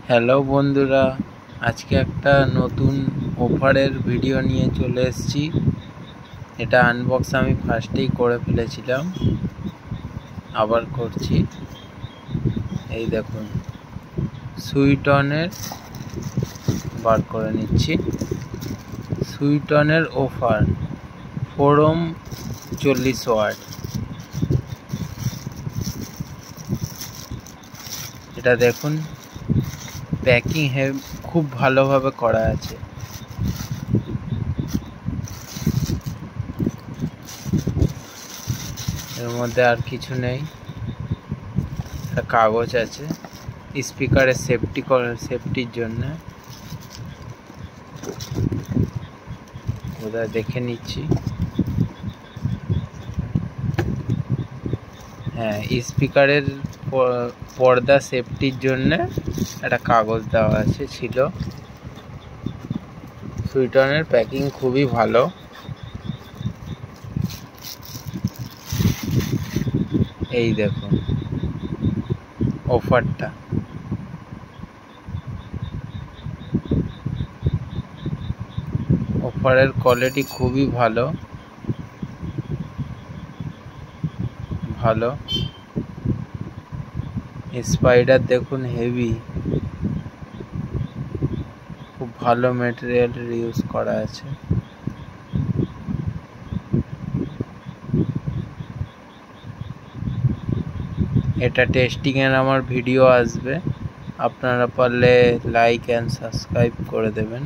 Hello বন্ধুরা, আজকে একটা নতুন অফারের ভিডিও নিয়ে চলে এসেছি। এটা আনবক্স আমি ফার্স্টেই করে ফেলেছিলাম, আবার করছি। এই দেখুন, সুইটনের বার করে নিচ্ছি। সুইটনের অফার 4 ohm 40 ওয়াট। এটা দেখুন, প্যাকিং খুব ভালোভাবে করা আছে। এর মধ্যে আর কিছু নেই, একটা কাগজ আছে স্পিকারের সেফটির জন্য। ওটা দেখে নিচ্ছি। হ্যাঁ, স্পিকারের পর্দা সেফটির জন্য একটা কাগজ দেওয়া আছে ছিল। সুইটনের প্যাকিং খুবই ভালো। এই দেখুন অফারটা। অফারের কোয়ালিটি খুবই ভালো। স্পাইডার দেখুন, হেভি, খুব ভালো ম্যাটেরিয়াল ইউজ করা আছে। এটা টেস্টিং এর আমার ভিডিও আসবে, আপনারা পারলে লাইক এন্ড সাবস্ক্রাইব করে দেবেন।